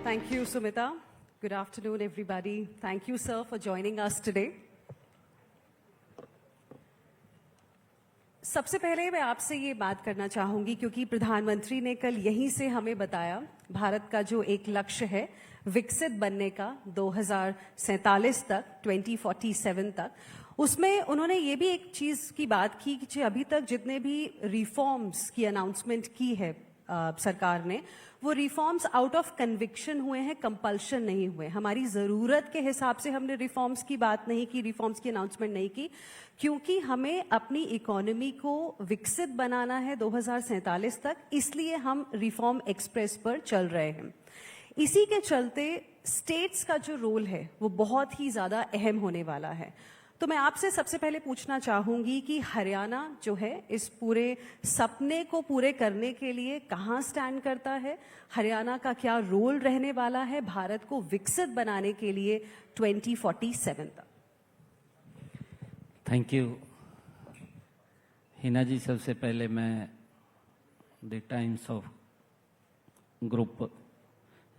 Thank you, Sumita. Good afternoon, everybody. Thank you, sir, for joining us today. सबसे पहले मैं आपसे ये बात करना चाहूंगी क्योंकि प्रधानमंत्री ने कल यहीं से हमें बताया भारत का जो एक लक्ष्य है विकसित बनने का 2047 तक 2047 तक, उसमें उन्होंने ये भी एक चीज की बात की कि अभी तक जितने भी रिफॉर्म्स की अनाउंसमेंट की है सरकार ने, वो रिफॉर्म्स आउट ऑफ कन्विक्शन हुए हैं, कंपल्शन नहीं हुए। हमारी जरूरत के हिसाब से हमने रिफॉर्म्स की बात नहीं की, रिफॉर्म्स की अनाउंसमेंट नहीं की, क्योंकि हमें अपनी इकोनॉमी को विकसित बनाना है 2047 तक, इसलिए हम रिफॉर्म एक्सप्रेस पर चल रहे हैं। इसी के चलते स्टेट्स का जो रोल है वो बहुत ही ज्यादा अहम होने वाला है। तो मैं आपसे सबसे पहले पूछना चाहूंगी कि हरियाणा जो है इस पूरे सपने को पूरे करने के लिए कहां स्टैंड करता है, हरियाणा का क्या रोल रहने वाला है भारत को विकसित बनाने के लिए 2047 तक। थैंक यू हिना जी। सबसे पहले मैं द टाइम्स ऑफ ग्रुप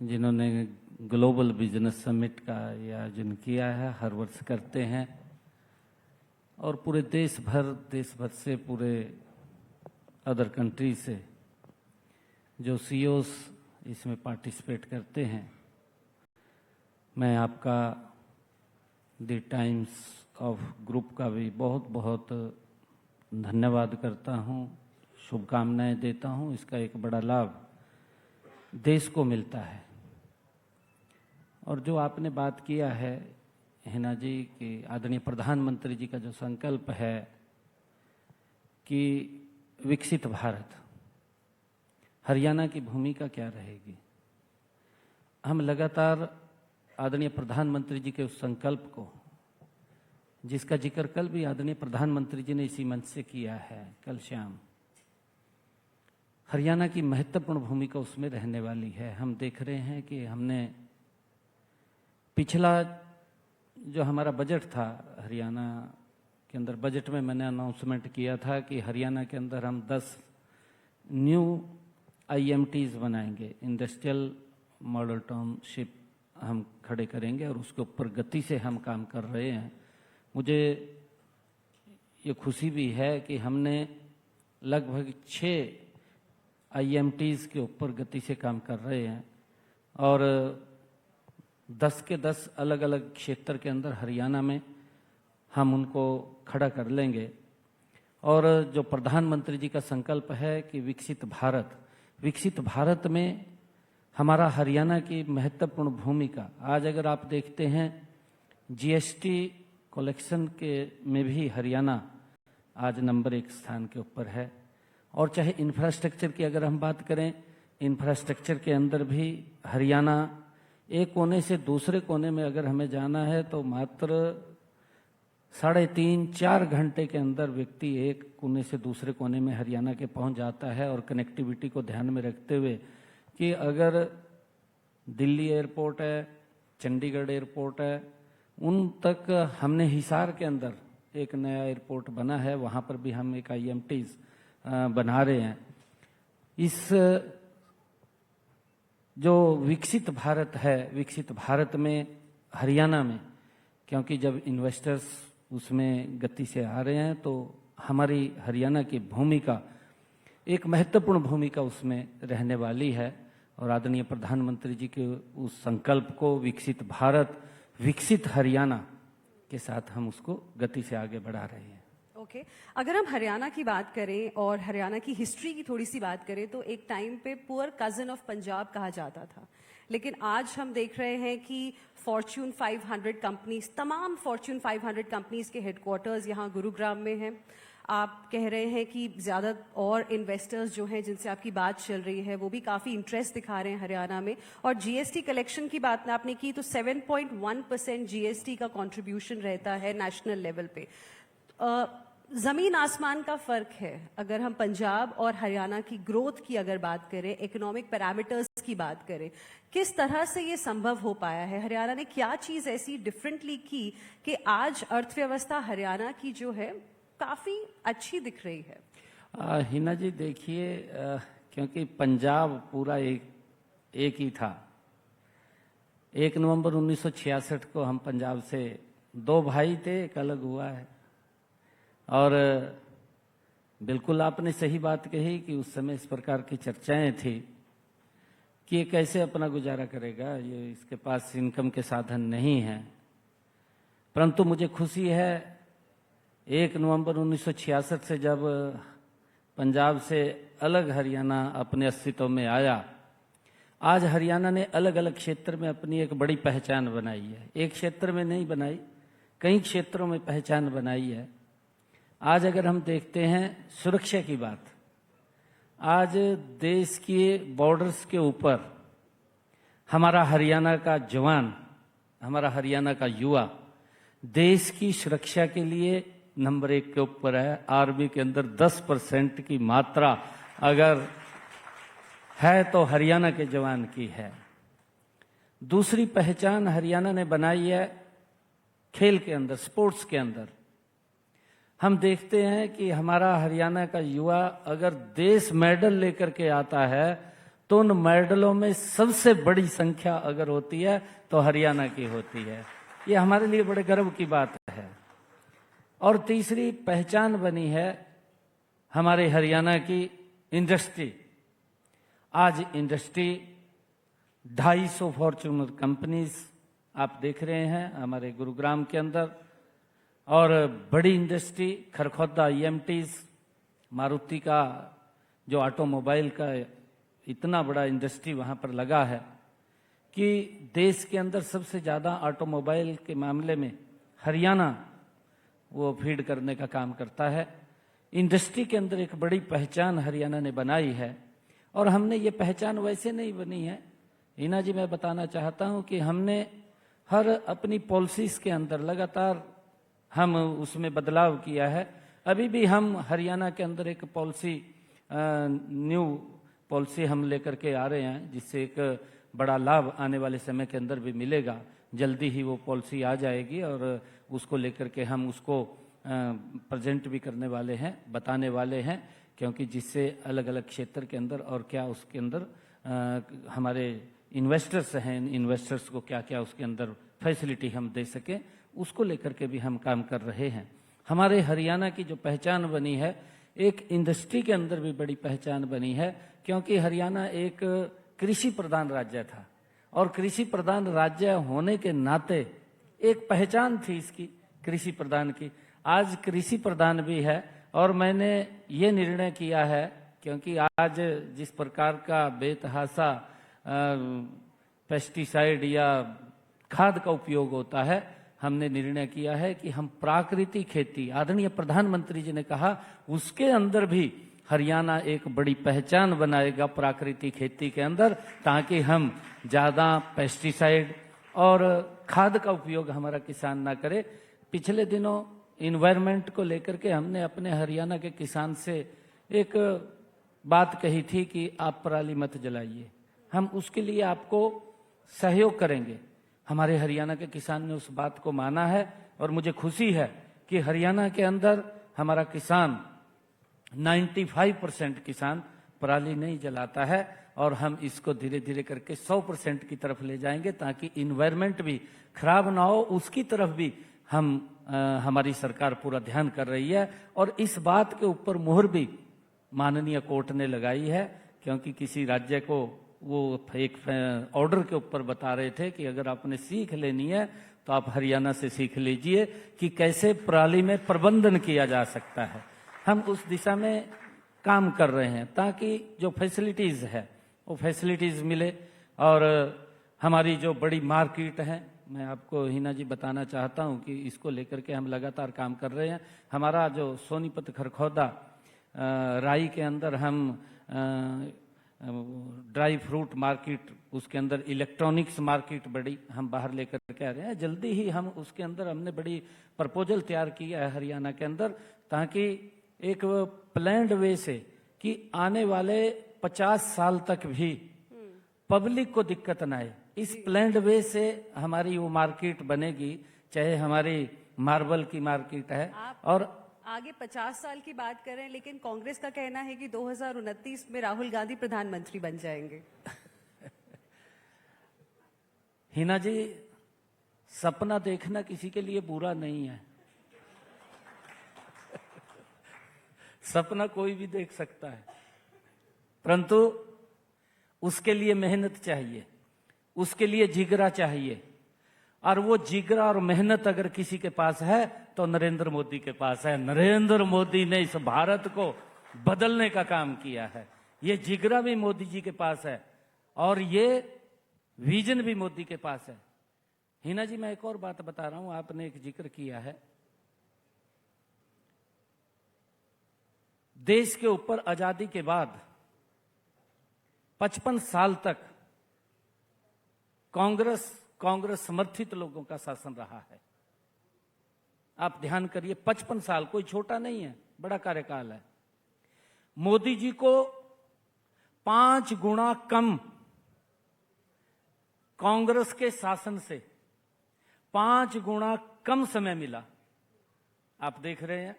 जिन्होंने ग्लोबल बिजनेस समिट का आयोजन किया है, हर वर्ष करते हैं, और पूरे देश भर से, पूरे अदर कंट्री से जो सीईओस इसमें पार्टिसिपेट करते हैं, मैं आपका द टाइम्स ऑफ ग्रुप का भी बहुत बहुत धन्यवाद करता हूं, शुभकामनाएं देता हूं। इसका एक बड़ा लाभ देश को मिलता है। और जो आपने बात किया है हिना जी कि आदरणीय प्रधानमंत्री जी का जो संकल्प है कि विकसित भारत, हरियाणा की भूमिका क्या रहेगी। हम लगातार आदरणीय प्रधानमंत्री जी के उस संकल्प को, जिसका जिक्र कल भी आदरणीय प्रधानमंत्री जी ने इसी मंच से किया है, कल शाम, हरियाणा की महत्वपूर्ण भूमिका उसमें रहने वाली है। हम देख रहे हैं कि हमने पिछला जो हमारा बजट था हरियाणा के अंदर, बजट में मैंने अनाउंसमेंट किया था कि हरियाणा के अंदर हम 10 न्यू IMTs बनाएंगे, इंडस्ट्रियल मॉडल टाउनशिप हम खड़े करेंगे, और उसके ऊपर गति से हम काम कर रहे हैं। मुझे ये खुशी भी है कि हमने लगभग 6 IMTs के ऊपर गति से काम कर रहे हैं, और 10 के 10 अलग अलग क्षेत्र के अंदर हरियाणा में हम उनको खड़ा कर लेंगे। और जो प्रधानमंत्री जी का संकल्प है कि विकसित भारत में हमारा हरियाणा की महत्वपूर्ण भूमिका, आज अगर आप देखते हैं GST कलेक्शन के में भी हरियाणा आज नंबर 1 स्थान के ऊपर है। और चाहे इंफ्रास्ट्रक्चर की अगर हम बात करें, इंफ्रास्ट्रक्चर के अंदर भी हरियाणा एक कोने से दूसरे कोने में अगर हमें जाना है तो मात्र 3.5-4 घंटे के अंदर व्यक्ति एक कोने से दूसरे कोने में हरियाणा के पहुंच जाता है। और कनेक्टिविटी को ध्यान में रखते हुए कि अगर दिल्ली एयरपोर्ट है, चंडीगढ़ एयरपोर्ट है, उन तक हमने हिसार के अंदर एक नया एयरपोर्ट बना है, वहां पर भी हम एक IMTs बना रहे हैं। इस जो विकसित भारत है, विकसित भारत में हरियाणा में, क्योंकि जब इन्वेस्टर्स उसमें गति से आ रहे हैं तो हमारी हरियाणा की भूमिका, एक महत्वपूर्ण भूमिका उसमें रहने वाली है। और आदरणीय प्रधानमंत्री जी के उस संकल्प को, विकसित भारत विकसित हरियाणा के साथ हम उसको गति से आगे बढ़ा रहे हैं। ओके, अगर हम हरियाणा की बात करें और हरियाणा की हिस्ट्री की थोड़ी सी बात करें तो एक टाइम पे पुअर कजन ऑफ पंजाब कहा जाता था, लेकिन आज हम देख रहे हैं कि फॉर्च्यून 500 कंपनीज, तमाम फॉर्च्यून 500 कंपनीज के हेडक्वार्टर्स यहाँ गुरुग्राम में हैं। आप कह रहे हैं कि ज्यादा और इन्वेस्टर्स जो हैं जिनसे आपकी बात चल रही है वो भी काफी इंटरेस्ट दिखा रहे हैं हरियाणा में। और GST कलेक्शन की बात आपने की तो 7.1% GST का कंट्रीब्यूशन रहता है नेशनल लेवल पे। जमीन आसमान का फर्क है अगर हम पंजाब और हरियाणा की ग्रोथ की अगर बात करें, इकोनॉमिक पैरामीटर्स की बात करें, किस तरह से ये संभव हो पाया है? हरियाणा ने क्या चीज ऐसी डिफरेंटली की कि आज अर्थव्यवस्था हरियाणा की जो है काफी अच्छी दिख रही है? हिना जी देखिए, क्योंकि पंजाब पूरा एक ही था, 1 नवंबर 1966 को हम पंजाब से 2 भाई थे, एक अलग हुआ है। और बिल्कुल आपने सही बात कही कि उस समय इस प्रकार की चर्चाएं थी कि ये कैसे अपना गुजारा करेगा, ये इसके पास इनकम के साधन नहीं हैं। परंतु मुझे खुशी है 1 नवंबर 1966 से जब पंजाब से अलग हरियाणा अपने अस्तित्व में आया, आज हरियाणा ने अलग अलग क्षेत्र में अपनी एक बड़ी पहचान बनाई है। एक क्षेत्र में नहीं बनाई, कई क्षेत्रों में पहचान बनाई है। आज अगर हम देखते हैं सुरक्षा की बात, आज देश के बॉर्डर्स के ऊपर हमारा हरियाणा का जवान, हमारा हरियाणा का युवा देश की सुरक्षा के लिए नंबर 1 के ऊपर है। आर्मी के अंदर 10% की मात्रा अगर है तो हरियाणा के जवान की है। दूसरी पहचान हरियाणा ने बनाई है खेल के अंदर, स्पोर्ट्स के अंदर। हम देखते हैं कि हमारा हरियाणा का युवा अगर देश मेडल लेकर के आता है तो उन मेडलों में सबसे बड़ी संख्या अगर होती है तो हरियाणा की होती है। ये हमारे लिए बड़े गर्व की बात है। और तीसरी पहचान बनी है हमारे हरियाणा की इंडस्ट्री। आज इंडस्ट्री 250 फॉर्च्यूनर कंपनीज आप देख रहे हैं हमारे गुरुग्राम के अंदर, और बड़ी इंडस्ट्री खरखौदा ईएमटीज, मारुति का जो ऑटोमोबाइल का इतना बड़ा इंडस्ट्री वहाँ पर लगा है कि देश के अंदर सबसे ज़्यादा ऑटोमोबाइल के मामले में हरियाणा वो फीड करने का काम करता है। इंडस्ट्री के अंदर एक बड़ी पहचान हरियाणा ने बनाई है। और हमने ये पहचान वैसे नहीं बनी है हिना जी, मैं बताना चाहता हूँ कि हमने हर अपनी पॉलिसीज के अंदर लगातार हम उसमें बदलाव किया है। अभी भी हम हरियाणा के अंदर एक पॉलिसी, न्यू पॉलिसी हम लेकर के आ रहे हैं, जिससे एक बड़ा लाभ आने वाले समय के अंदर भी मिलेगा। जल्दी ही वो पॉलिसी आ जाएगी और उसको लेकर के हम उसको प्रेजेंट भी करने वाले हैं, बताने वाले हैं, क्योंकि जिससे अलग अलग क्षेत्र के अंदर और क्या उसके अंदर हमारे इन्वेस्टर्स हैं, इन्वेस्टर्स को क्या क्या उसके अंदर फैसिलिटी हम दे सकें, उसको लेकर के भी हम काम कर रहे हैं। हमारे हरियाणा की जो पहचान बनी है, एक इंडस्ट्री के अंदर भी बड़ी पहचान बनी है, क्योंकि हरियाणा एक कृषि प्रधान राज्य था और कृषि प्रधान राज्य होने के नाते एक पहचान थी इसकी, कृषि प्रधान की। आज कृषि प्रधान भी है। और मैंने ये निर्णय किया है, क्योंकि आज जिस प्रकार का बेतहाशा पेस्टिसाइड या खाद का उपयोग होता है, हमने निर्णय किया है कि हम प्राकृतिक खेती, आदरणीय प्रधानमंत्री जी ने कहा, उसके अंदर भी हरियाणा एक बड़ी पहचान बनाएगा प्राकृतिक खेती के अंदर, ताकि हम ज़्यादा पेस्टिसाइड और खाद का उपयोग हमारा किसान ना करे। पिछले दिनों इन्वायरमेंट को लेकर के हमने अपने हरियाणा के किसान से एक बात कही थी कि आप पराली मत जलाइए, हम उसके लिए आपको सहयोग करेंगे। हमारे हरियाणा के किसान ने उस बात को माना है और मुझे खुशी है कि हरियाणा के अंदर हमारा किसान 95% किसान पराली नहीं जलाता है, और हम इसको धीरे धीरे करके 100% की तरफ ले जाएंगे, ताकि इन्वायरमेंट भी खराब ना हो, उसकी तरफ भी हमारी सरकार पूरा ध्यान कर रही है। और इस बात के ऊपर मुहर भी माननीय कोर्ट ने लगाई है, क्योंकि किसी राज्य को वो एक ऑर्डर के ऊपर बता रहे थे कि अगर आपने सीख लेनी है तो आप हरियाणा से सीख लीजिए कि कैसे पराली में प्रबंधन किया जा सकता है। हम उस दिशा में काम कर रहे हैं ताकि जो फैसिलिटीज़ है वो फैसिलिटीज़ मिले। और हमारी जो बड़ी मार्केट है, मैं आपको हिना जी बताना चाहता हूं कि इसको लेकर के हम लगातार काम कर रहे हैं। हमारा जो सोनीपत खरखौदा राई के अंदर हम ड्राई फ्रूट मार्केट, उसके अंदर इलेक्ट्रॉनिक्स मार्केट बड़ी हम बाहर लेकर के आ रहे हैं। जल्दी ही हम उसके अंदर हमने बड़ी प्रपोजल तैयार किया है हरियाणा के अंदर, ताकि एक प्लान्ड वे से कि आने वाले 50 साल तक भी पब्लिक को दिक्कत ना आए, इस प्लान्ड वे से हमारी वो मार्केट बनेगी। चाहे हमारी मार्बल की मार्केट है और आगे 50 साल की बात करें, लेकिन कांग्रेस का कहना है कि 2029 में राहुल गांधी प्रधानमंत्री बन जाएंगे। हिना जी, सपना देखना किसी के लिए बुरा नहीं है। सपना कोई भी देख सकता है, परंतु उसके लिए मेहनत चाहिए, उसके लिए जिगरा चाहिए। और वो जिगरा और मेहनत अगर किसी के पास है तो नरेंद्र मोदी के पास है। नरेंद्र मोदी ने इस भारत को बदलने का काम किया है। ये जिगरा भी मोदी जी के पास है और ये विजन भी मोदी के पास है। हिना जी, मैं एक और बात बता रहा हूं, आपने एक जिक्र किया है, देश के ऊपर आजादी के बाद 55 साल तक कांग्रेस समर्थित लोगों का शासन रहा है। आप ध्यान करिए, 55 साल कोई छोटा नहीं है, बड़ा कार्यकाल है। मोदी जी को 5 गुना कम कांग्रेस के शासन से 5 गुना कम समय मिला। आप देख रहे हैं,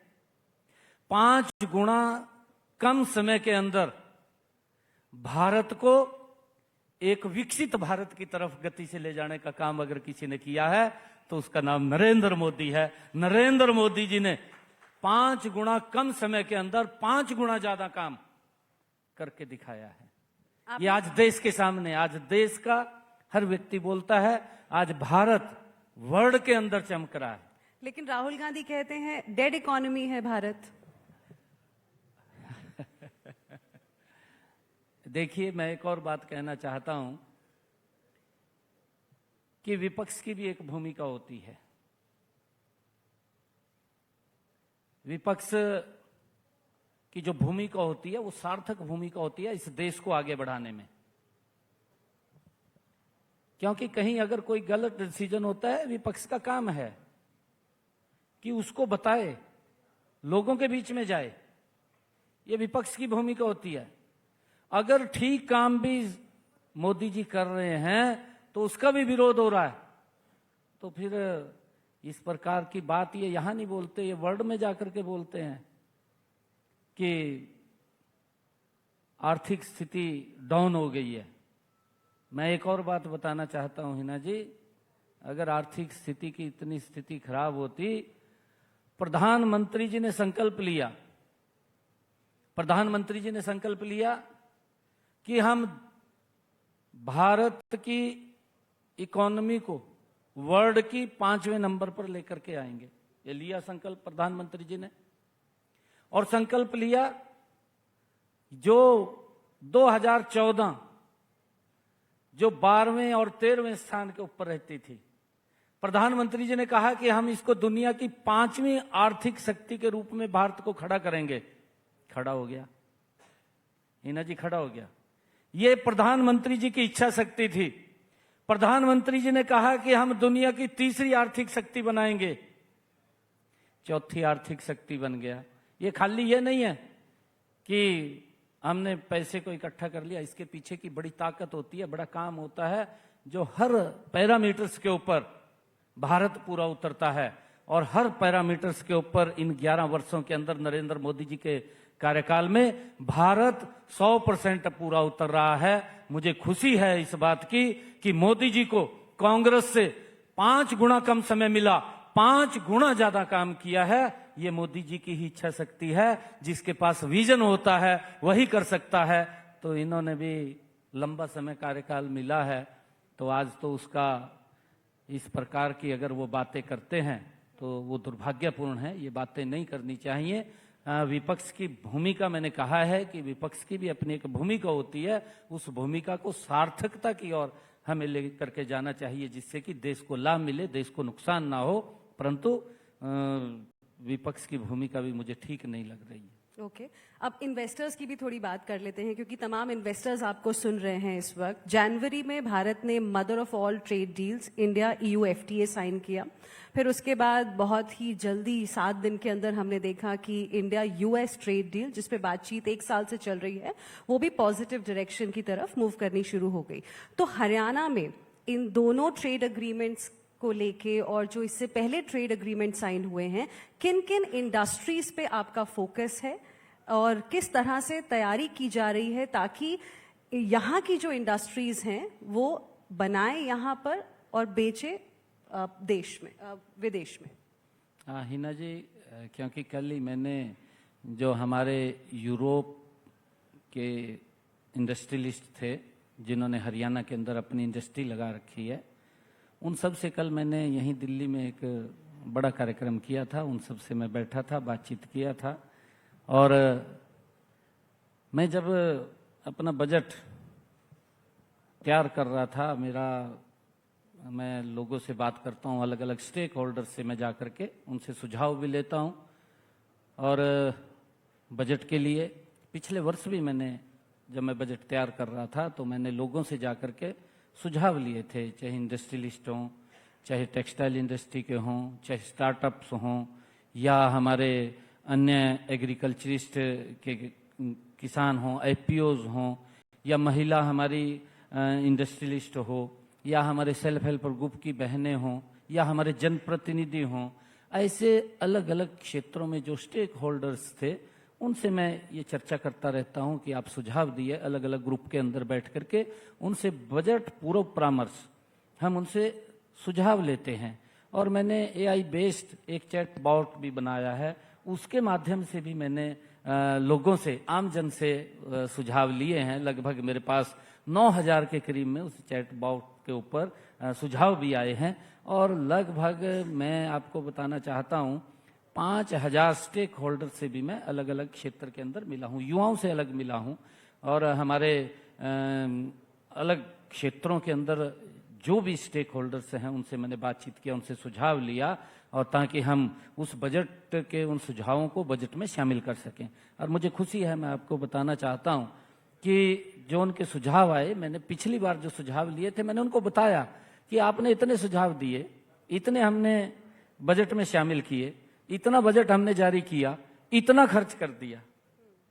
5 गुना कम समय के अंदर भारत को एक विकसित भारत की तरफ गति से ले जाने का काम अगर किसी ने किया है तो उसका नाम नरेंद्र मोदी है। नरेंद्र मोदी जी ने 5 गुना कम समय के अंदर 5 गुना ज्यादा काम करके दिखाया है। ये आज देश के सामने, आज देश का हर व्यक्ति बोलता है, आज भारत वर्ल्ड के अंदर चमक रहा है। लेकिन राहुल गांधी कहते हैं डेड इकोनॉमी है भारत। देखिए, मैं एक और बात कहना चाहता हूं कि विपक्ष की भी एक भूमिका होती है। विपक्ष की जो भूमिका होती है वो सार्थक भूमिका होती है इस देश को आगे बढ़ाने में। क्योंकि कहीं अगर कोई गलत डिसीजन होता है, विपक्ष का काम है कि उसको बताए, लोगों के बीच में जाए। ये विपक्ष की भूमिका होती है। अगर ठीक काम भी मोदी जी कर रहे हैं तो उसका भी विरोध हो रहा है, तो फिर इस प्रकार की बात ये यहां नहीं बोलते, ये वर्ल्ड में जाकर के बोलते हैं कि आर्थिक स्थिति डाउन हो गई है। मैं एक और बात बताना चाहता हूं हिना जी, अगर आर्थिक स्थिति की इतनी स्थिति खराब होती, प्रधानमंत्री जी ने संकल्प लिया कि हम भारत की इकोनॉमी को वर्ल्ड की 5वें नंबर पर लेकर के आएंगे। ये लिया संकल्प प्रधानमंत्री जी ने, और संकल्प लिया जो 2014 जो 12वें और 13वें स्थान के ऊपर रहती थी, प्रधानमंत्री जी ने कहा कि हम इसको दुनिया की 5वीं आर्थिक शक्ति के रूप में भारत को खड़ा करेंगे। खड़ा हो गया हिना जी, खड़ा हो गया। ये प्रधानमंत्री जी की इच्छा शक्ति थी। प्रधानमंत्री जी ने कहा कि हम दुनिया की 3री आर्थिक शक्ति बनाएंगे, 4थी आर्थिक शक्ति बन गया। ये खाली ये नहीं है कि हमने पैसे को इकट्ठा कर लिया, इसके पीछे की बड़ी ताकत होती है, बड़ा काम होता है, जो हर पैरामीटर्स के ऊपर भारत पूरा उतरता है। और हर पैरामीटर्स के ऊपर इन 11 वर्षों के अंदर नरेंद्र मोदी जी के कार्यकाल में भारत 100% पूरा उतर रहा है। मुझे खुशी है इस बात की कि मोदी जी को कांग्रेस से 5 गुना कम समय मिला, 5 गुना ज्यादा काम किया है। ये मोदी जी की ही इच्छा शक्ति है। जिसके पास विजन होता है वही कर सकता है। तो इन्होंने भी लंबा समय कार्यकाल मिला है, तो आज तो उसका इस प्रकार की अगर वो बातें करते हैं तो वो दुर्भाग्यपूर्ण है। ये बातें नहीं करनी चाहिए। विपक्ष की भूमिका, मैंने कहा है कि विपक्ष की भी अपनी एक भूमिका होती है, उस भूमिका को सार्थकता की ओर हमें लेकर के जाना चाहिए, जिससे कि देश को लाभ मिले, देश को नुकसान ना हो। परंतु विपक्ष की भूमिका भी मुझे ठीक नहीं लग रही है। ओके, अब इन्वेस्टर्स की भी थोड़ी बात कर लेते हैं, क्योंकि तमाम इन्वेस्टर्स आपको सुन रहे हैं इस वक्त। जनवरी में भारत ने mother of all trade deals India EU FTA sign किया। फिर उसके बाद बहुत ही जल्दी 7 दिन के अंदर हमने देखा कि इंडिया US ट्रेड डील, जिस पे बातचीत 1 साल से चल रही है, वो भी पॉजिटिव डायरेक्शन की तरफ मूव करनी शुरू हो गई। तो हरियाणा में इन दोनों ट्रेड अग्रीमेंट्स को लेके और जो इससे पहले ट्रेड अग्रीमेंट साइन हुए हैं, किन किन इंडस्ट्रीज पे आपका फोकस है और किस तरह से तैयारी की जा रही है ताकि यहाँ की जो इंडस्ट्रीज हैं वो बनाए यहाँ पर और बेचे देश में, विदेश में। हाँ हिना जी, क्योंकि कल ही मैंने जो हमारे यूरोप के इंडस्ट्रियलिस्ट थे जिन्होंने हरियाणा के अंदर अपनी इंडस्ट्री लगा रखी है, उन सब से कल मैंने यहीं दिल्ली में एक बड़ा कार्यक्रम किया था। उन सब से मैं बैठा था, बातचीत किया था। और मैं जब अपना बजट तैयार कर रहा था, मैं लोगों से बात करता हूँ, अलग अलग स्टेक होल्डर से मैं जा कर के उनसे सुझाव भी लेता हूँ। और बजट के लिए पिछले वर्ष भी जब मैं बजट तैयार कर रहा था तो मैंने लोगों से जा कर के सुझाव लिए थे, चाहे इंडस्ट्रियलिस्ट हों, चाहे टेक्सटाइल इंडस्ट्री के हों, चाहे स्टार्टअप्स हों, या हमारे अन्य एग्रीकल्चरिस्ट के किसान हों, एफपीओज हों, या महिला हमारी इंडस्ट्रियलिस्ट हो, या हमारे सेल्फ हेल्प ग्रुप की बहनें हों, या हमारे जनप्रतिनिधि हों। ऐसे अलग अलग क्षेत्रों में जो स्टेक होल्डर्स थे उनसे मैं ये चर्चा करता रहता हूं कि आप सुझाव दिए, अलग अलग ग्रुप के अंदर बैठ करके उनसे बजट पूर्व परामर्श हम उनसे सुझाव लेते हैं। और मैंने एआई बेस्ड एक चैट बॉट भी बनाया है, उसके माध्यम से भी मैंने लोगों से, आमजन से सुझाव लिए हैं। लगभग मेरे पास 9,000 के करीब में उस चैट बॉट के ऊपर सुझाव भी आए हैं। और लगभग मैं आपको बताना चाहता हूं 5,000 स्टेक होल्डर से भी मैं अलग अलग क्षेत्र के अंदर मिला हूं, युवाओं से अलग मिला हूं। और हमारे अलग क्षेत्रों के अंदर जो भी स्टेक होल्डर्स हैं उनसे मैंने बातचीत किया, उनसे सुझाव लिया, और ताकि हम उस बजट के उन सुझावों को बजट में शामिल कर सकें। और मुझे खुशी है, मैं आपको बताना चाहता हूं कि जो उनके सुझाव आए, मैंने पिछली बार जो सुझाव लिए थे मैंने उनको बताया कि आपने इतने सुझाव दिए, इतने हमने बजट में शामिल किए, इतना बजट हमने जारी किया, इतना खर्च कर दिया।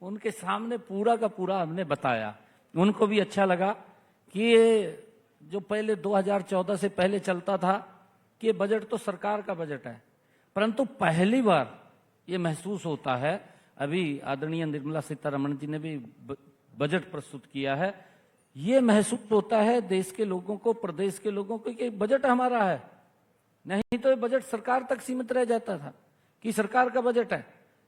उनके सामने पूरा का पूरा हमने बताया। उनको भी अच्छा लगा कि ये जो पहले 2014 से पहले चलता था कि ये बजट तो सरकार का बजट है, परंतु पहली बार ये महसूस होता है, अभी आदरणीय निर्मला सीतारमण जी ने भी बजट प्रस्तुत किया है, ये महसूस होता है देश के लोगों को, प्रदेश के लोगों को कि बजट हमारा है। नहीं तो ये बजट सरकार तक सीमित रह जाता था कि सरकार का बजट है,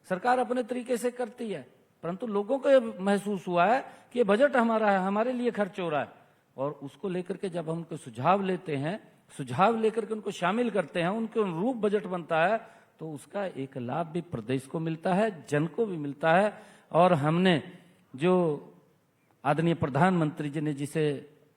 सरकार अपने तरीके से करती है, परंतु लोगों को ये महसूस हुआ है कि ये बजट हमारा है, हमारे लिए खर्च हो रहा है। और उसको लेकर के जब हम उनको सुझाव लेते हैं, सुझाव लेकर के उनको शामिल करते हैं, उनके अनुरूप बजट बनता है, तो उसका एक लाभ भी प्रदेश को मिलता है, जन को भी मिलता है। और हमने जो आदरणीय प्रधानमंत्री जी ने जिसे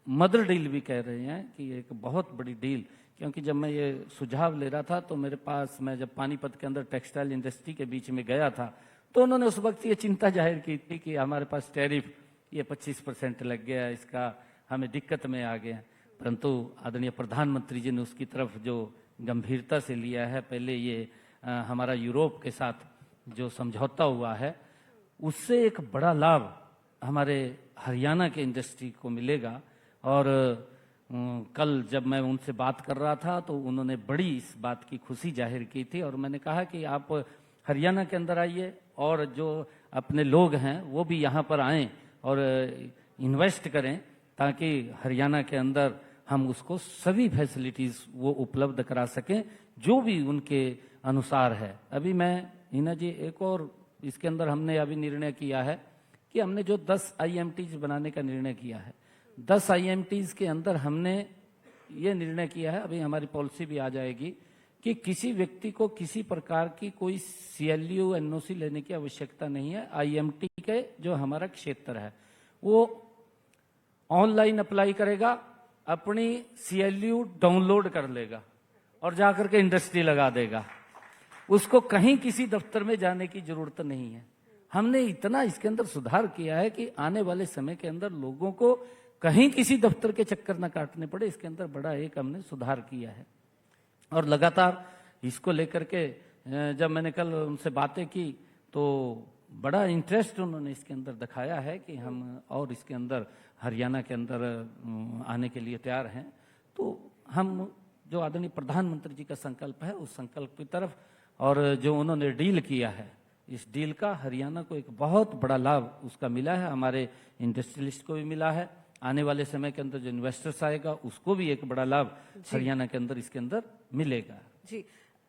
मदर डील भी कह रहे हैं कि एक बहुत बड़ी डील, क्योंकि जब मैं ये सुझाव ले रहा था तो मेरे पास, मैं जब पानीपत के अंदर टेक्सटाइल इंडस्ट्री के बीच में गया था तो उन्होंने उस वक्त ये चिंता जाहिर की थी कि हमारे पास टैरिफ ये 25% लग गया, इसका हमें दिक्कत में आ गया। परंतु आदरणीय प्रधानमंत्री जी ने उसकी तरफ जो गंभीरता से लिया है, पहले ये हमारा यूरोप के साथ जो समझौता हुआ है उससे एक बड़ा लाभ हमारे हरियाणा के इंडस्ट्री को मिलेगा। और कल जब मैं उनसे बात कर रहा था तो उन्होंने बड़ी इस बात की खुशी जाहिर की थी, और मैंने कहा कि आप हरियाणा के अंदर आइए और जो अपने लोग हैं वो भी यहाँ पर आएं और इन्वेस्ट करें, ताकि हरियाणा के अंदर हम उसको सभी फैसिलिटीज़ वो उपलब्ध करा सकें जो भी उनके अनुसार है। अभी मैं हिना जी एक और इसके अंदर हमने अभी निर्णय किया है कि हमने जो 10 IMTs बनाने का निर्णय किया है, 10 IMTs के अंदर हमने ये निर्णय किया है, अभी हमारी पॉलिसी भी आ जाएगी कि किसी व्यक्ति को किसी प्रकार की कोई CLU NOC लेने की आवश्यकता नहीं है। IMT के जो हमारा क्षेत्र है वो ऑनलाइन अप्लाई करेगा, अपनी CLU डाउनलोड कर लेगा और जाकर के इंडस्ट्री लगा देगा, उसको कहीं किसी दफ्तर में जाने की जरूरत नहीं है। हमने इतना इसके अंदर सुधार किया है कि आने वाले समय के अंदर लोगों को कहीं किसी दफ्तर के चक्कर न काटने पड़े, इसके अंदर बड़ा एक हमने सुधार किया है। और लगातार इसको लेकर के जब मैंने कल उनसे बातें की तो बड़ा इंटरेस्ट उन्होंने इसके अंदर दिखाया है कि हम और इसके अंदर हरियाणा के अंदर आने के लिए तैयार हैं। तो हम जो आदरणीय प्रधानमंत्री जी का संकल्प है उस संकल्प की तरफ, और जो उन्होंने डील किया है, इस डील का हरियाणा को एक बहुत बड़ा लाभ उसका मिला है, हमारे इंडस्ट्रियलिस्ट को भी मिला है, आने वाले समय के अंदर जो इन्वेस्टर्स आएगा उसको भी एक बड़ा लाभ हरियाणा के अंदर इसके अंदर मिलेगा। जी,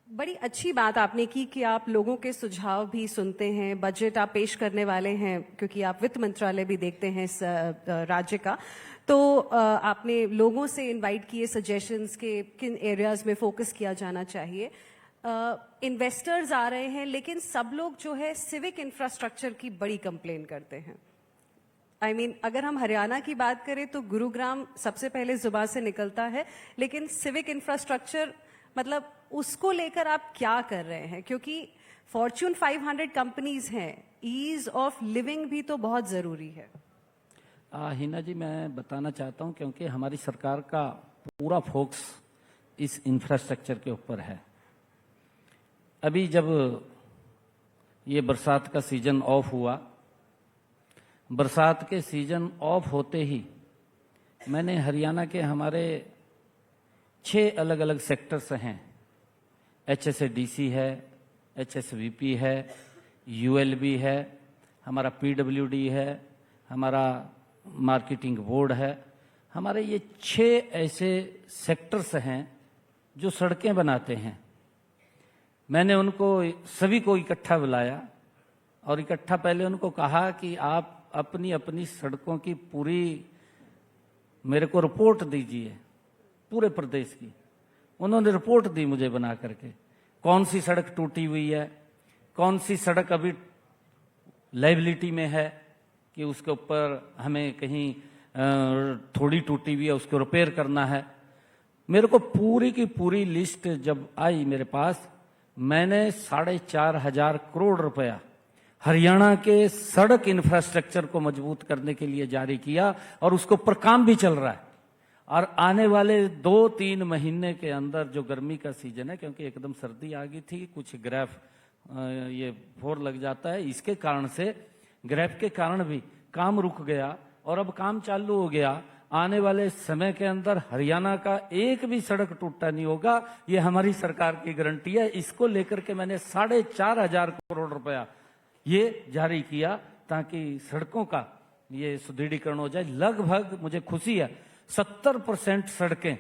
बड़ी अच्छी बात आपने की कि आप लोगों के सुझाव भी सुनते हैं, बजट आप पेश करने वाले हैं क्योंकि आप वित्त मंत्रालय भी देखते हैं इस राज्य का। तो आपने लोगों से इनवाइट किए सजेशंस के किन एरियाज में फोकस किया जाना चाहिए। इन्वेस्टर्स आ रहे हैं लेकिन सब लोग जो है सिविक इंफ्रास्ट्रक्चर की बड़ी कंप्लेन करते हैं। I mean, अगर हम हरियाणा की बात करें तो गुरुग्राम सबसे पहले जुबान से निकलता है, लेकिन सिविक इंफ्रास्ट्रक्चर मतलब उसको लेकर आप क्या कर रहे हैं? क्योंकि फॉर्च्यून 500 कंपनीज हैं, ईज ऑफ लिविंग भी तो बहुत जरूरी है। हिना जी, मैं बताना चाहता हूं क्योंकि हमारी सरकार का पूरा फोकस इस इंफ्रास्ट्रक्चर के ऊपर है। अभी जब ये बरसात का सीजन ऑफ हुआ, बरसात के सीजन ऑफ होते ही मैंने हरियाणा के हमारे 6 अलग अलग सेक्टर्स हैं, HSADC है, HSVP है, ULB है, हमारा PWD है, हमारा मार्केटिंग बोर्ड है, हमारे ये 6 ऐसे सेक्टर्स हैं जो सड़कें बनाते हैं। मैंने उनको सभी को इकट्ठा बुलाया और इकट्ठा पहले उनको कहा कि आप अपनी अपनी सड़कों की पूरी मेरे को रिपोर्ट दीजिए पूरे प्रदेश की। उन्होंने रिपोर्ट दी मुझे बना करके, कौन सी सड़क टूटी हुई है, कौन सी सड़क अभी लाइबिलिटी में है कि उसके ऊपर हमें कहीं थोड़ी टूटी हुई है उसको रिपेयर करना है। मेरे को पूरी की पूरी लिस्ट जब आई मेरे पास, मैंने 4,500 करोड़ रुपया हरियाणा के सड़क इंफ्रास्ट्रक्चर को मजबूत करने के लिए जारी किया और उसके ऊपर काम भी चल रहा है। और आने वाले 2-3 महीने के अंदर जो गर्मी का सीजन है, क्योंकि एकदम सर्दी आ गई थी, कुछ ग्रेफ ये फोर लग जाता है, इसके कारण से ग्रेफ के कारण भी काम रुक गया और अब काम चालू हो गया। आने वाले समय के अंदर हरियाणा का एक भी सड़क टूटा नहीं होगा, ये हमारी सरकार की गारंटी है। इसको लेकर के मैंने 4,500 करोड़ रुपया ये जारी किया ताकि सड़कों का ये सुदृढ़ीकरण हो जाए। लगभग मुझे खुशी है 70% सड़कें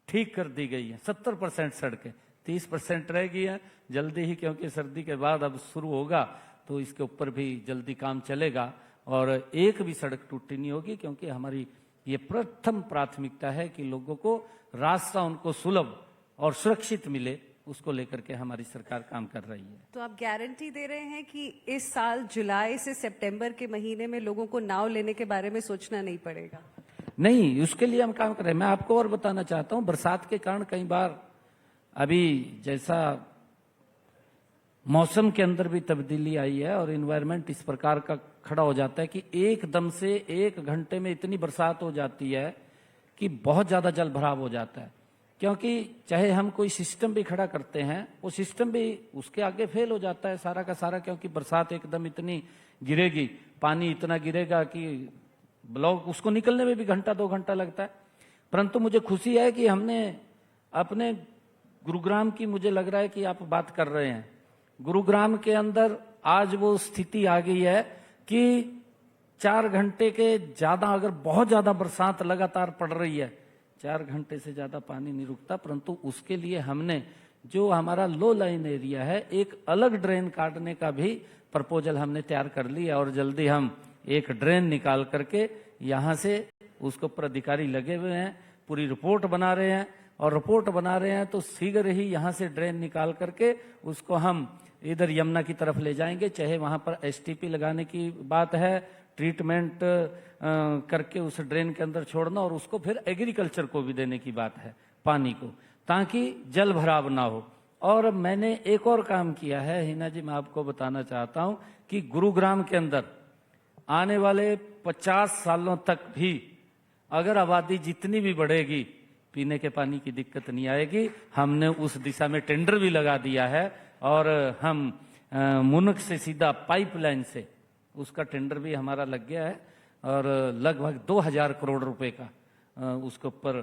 ठीक कर दी गई हैं, 70% सड़कें, 30% रह गई हैं जल्दी ही, क्योंकि सर्दी के बाद अब शुरू होगा तो इसके ऊपर भी जल्दी काम चलेगा और एक भी सड़क टूटी नहीं होगी, क्योंकि हमारी ये प्रथम प्राथमिकता है कि लोगों को रास्ता उनको सुलभ और सुरक्षित मिले, उसको लेकर के हमारी सरकार काम कर रही है। तो आप गारंटी दे रहे हैं कि इस साल जुलाई से सितंबर के महीने में लोगों को नाव लेने के बारे में सोचना नहीं पड़ेगा? नहीं, उसके लिए हम काम कर रहे हैं। मैं आपको और बताना चाहता हूं, बरसात के कारण कई बार अभी जैसा मौसम के अंदर भी तब्दीली आई है और इन्वायरमेंट इस प्रकार का खड़ा हो जाता है कि एकदम से 1 घंटे में इतनी बरसात हो जाती है कि बहुत ज्यादा जल भराव हो जाता है। क्योंकि चाहे हम कोई सिस्टम भी खड़ा करते हैं, वो सिस्टम भी उसके आगे फेल हो जाता है सारा का सारा, क्योंकि बरसात एकदम इतनी गिरेगी, पानी इतना गिरेगा कि ब्लॉक उसको निकलने में भी 1-2 घंटा लगता है। परंतु मुझे खुशी है कि हमने अपने गुरुग्राम की, मुझे लग रहा है कि आप बात कर रहे हैं, गुरुग्राम के अंदर आज वो स्थिति आ गई है कि 4 घंटे के ज्यादा अगर बहुत ज्यादा बरसात लगातार पड़ रही है, 4 घंटे से ज्यादा पानी नहीं रुकता। परंतु उसके लिए हमने जो हमारा लो लाइन एरिया है, एक अलग ड्रेन काटने का भी प्रपोजल हमने तैयार कर लिया और जल्दी हम एक ड्रेन निकाल करके यहाँ से उसके ऊपर अधिकारी लगे हुए हैं, पूरी रिपोर्ट बना रहे हैं और रिपोर्ट बना रहे हैं तो शीघ्र ही यहाँ से ड्रेन निकाल करके उसको हम इधर यमुना की तरफ ले जाएंगे। चाहे वहां पर STP लगाने की बात है, ट्रीटमेंट करके उस ड्रेन के अंदर छोड़ना और उसको फिर एग्रीकल्चर को भी देने की बात है, पानी को, ताकि जल भराव ना हो। और मैंने एक और काम किया है हिना जी, मैं आपको बताना चाहता हूं कि गुरुग्राम के अंदर आने वाले 50 सालों तक भी अगर आबादी जितनी भी बढ़ेगी, पीने के पानी की दिक्कत नहीं आएगी। हमने उस दिशा में टेंडर भी लगा दिया है और हम मुनक से सीधा पाइपलाइन से उसका टेंडर भी हमारा लग गया है और लगभग 2,000 करोड़ रुपए का उसके ऊपर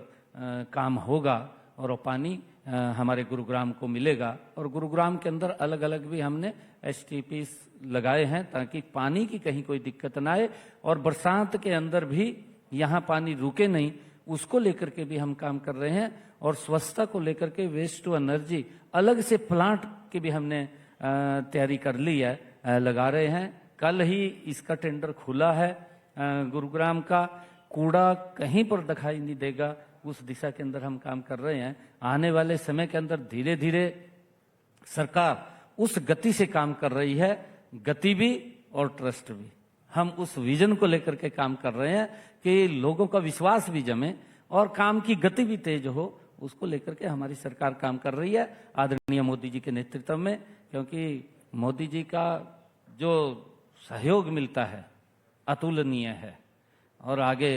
काम होगा और वो पानी हमारे गुरुग्राम को मिलेगा। और गुरुग्राम के अंदर अलग अलग भी हमने STPs लगाए हैं ताकि पानी की कहीं कोई दिक्कत ना आए और बरसात के अंदर भी यहाँ पानी रुके नहीं, उसको लेकर के भी हम काम कर रहे हैं। और स्वच्छता को लेकर के वेस्ट टू एनर्जी अलग से प्लांट की भी हमने तैयारी कर ली है, लगा रहे हैं। कल ही इसका टेंडर खुला है। गुरुग्राम का कूड़ा कहीं पर दिखाई नहीं देगा, उस दिशा के अंदर हम काम कर रहे हैं। आने वाले समय के अंदर धीरे धीरे सरकार उस गति से काम कर रही है, गति भी और ट्रस्ट भी। हम उस विजन को लेकर के काम कर रहे हैं कि लोगों का विश्वास भी जमे और काम की गति भी तेज हो, उसको लेकर के हमारी सरकार काम कर रही है आदरणीय मोदी जी के नेतृत्व में। क्योंकि मोदी जी का जो सहयोग मिलता है अतुलनीय है और आगे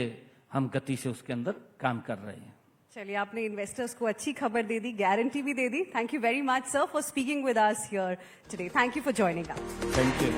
हम गति से उसके अंदर काम कर रहे हैं। चलिए, आपने इन्वेस्टर्स को अच्छी खबर दे दी, गारंटी भी दे दी। Thank you very much sir for speaking with us here today. Thank you for joining us. Thank you.